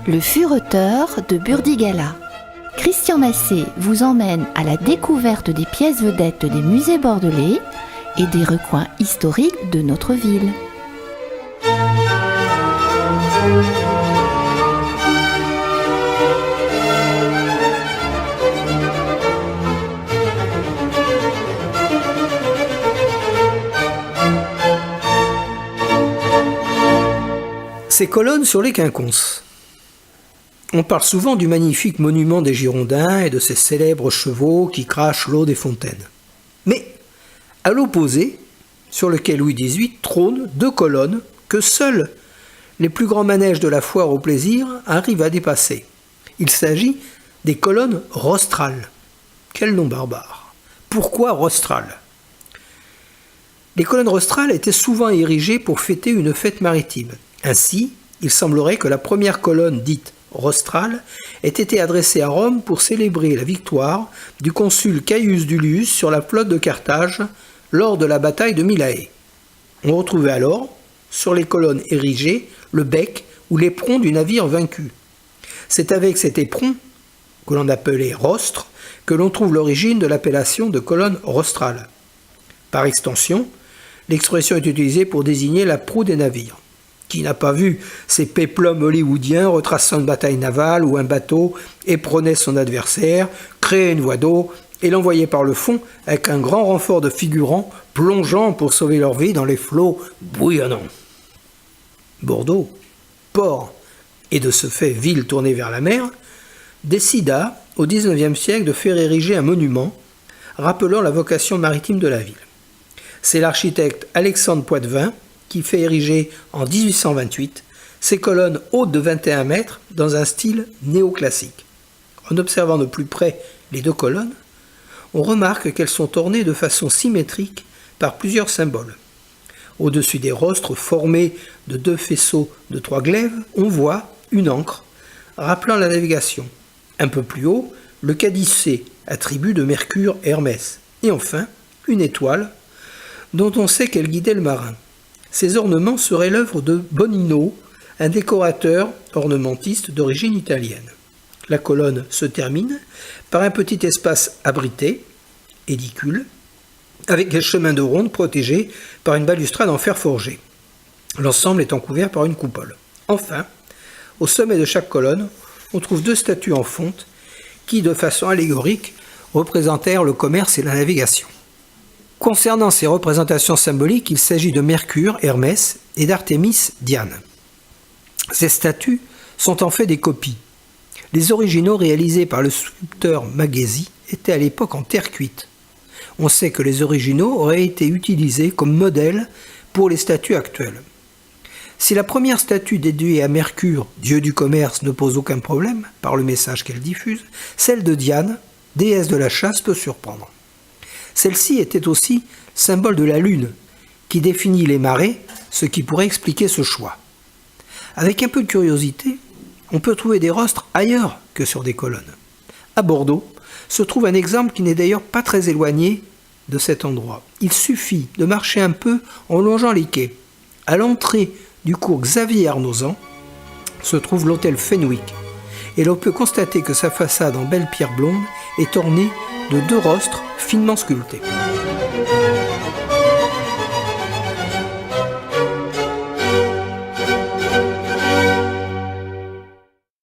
Le Fureteur de Burdigala. Christian Massé vous emmène à la découverte des pièces vedettes des musées bordelais et des recoins historiques de notre ville. Ces colonnes sur les quinconces. On parle souvent du magnifique monument des Girondins et de ces célèbres chevaux qui crachent l'eau des fontaines. Mais, à l'opposé, sur le quai Louis XVIII trônent deux colonnes que seuls les plus grands manèges de la foire au plaisir arrivent à dépasser. Il s'agit des colonnes rostrales. Quel nom barbare! Pourquoi rostrales? Les colonnes rostrales étaient souvent érigées pour fêter une fête maritime. Ainsi, il semblerait que la première colonne dite rostrale ait été adressée à Rome pour célébrer la victoire du consul Caius Dulius sur la flotte de Carthage lors de la bataille de Mylae. On retrouvait alors, sur les colonnes érigées, le bec ou l'éperon du navire vaincu. C'est avec cet éperon, que l'on appelait rostre, que l'on trouve l'origine de l'appellation de colonne rostrale. Par extension, l'expression est utilisée pour désigner la proue des navires. Qui n'a pas vu ces péplums hollywoodiens retraçant une bataille navale où un bateau éperonnait son adversaire, créait une voie d'eau et l'envoyait par le fond avec un grand renfort de figurants plongeant pour sauver leur vie dans les flots bouillonnants. Bordeaux, port et de ce fait ville tournée vers la mer, décida au XIXe siècle de faire ériger un monument rappelant la vocation maritime de la ville. C'est l'architecte Alexandre Poitevin qui fait ériger en 1828 ces colonnes hautes de 21 mètres dans un style néoclassique. En observant de plus près les deux colonnes, on remarque qu'elles sont ornées de façon symétrique par plusieurs symboles. Au-dessus des rostres formés de deux faisceaux de 3 glaives, on voit une ancre rappelant la navigation. Un peu plus haut, le cadycée, attribut de Mercure Hermès. Et enfin, une étoile dont on sait qu'elle guidait le marin. Ces ornements seraient l'œuvre de Bonino, un décorateur ornementiste d'origine italienne. La colonne se termine par un petit espace abrité, édicule, avec des chemins de ronde protégés par une balustrade en fer forgé. L'ensemble étant couvert par une coupole. Enfin, au sommet de chaque colonne, on trouve 2 statues en fonte qui, de façon allégorique, représentèrent le commerce et la navigation. Concernant ces représentations symboliques, il s'agit de Mercure, Hermès et d'Artémis, Diane. Ces statues sont en fait des copies. Les originaux réalisés par le sculpteur Maghesi étaient à l'époque en terre cuite. On sait que les originaux auraient été utilisés comme modèle pour les statues actuelles. Si la première statue dédiée à Mercure, dieu du commerce, ne pose aucun problème par le message qu'elle diffuse, celle de Diane, déesse de la chasse, peut surprendre. Celle-ci était aussi symbole de la lune, qui définit les marées, ce qui pourrait expliquer ce choix. Avec un peu de curiosité, on peut trouver des rostres ailleurs que sur des colonnes. À Bordeaux se trouve un exemple qui n'est d'ailleurs pas très éloigné de cet endroit. Il suffit de marcher un peu en longeant les quais. À l'entrée du cours Xavier Arnauzan se trouve l'hôtel Fenwick, et l'on peut constater que sa façade en belle pierre blonde est ornée de 2 rostres finement sculptés.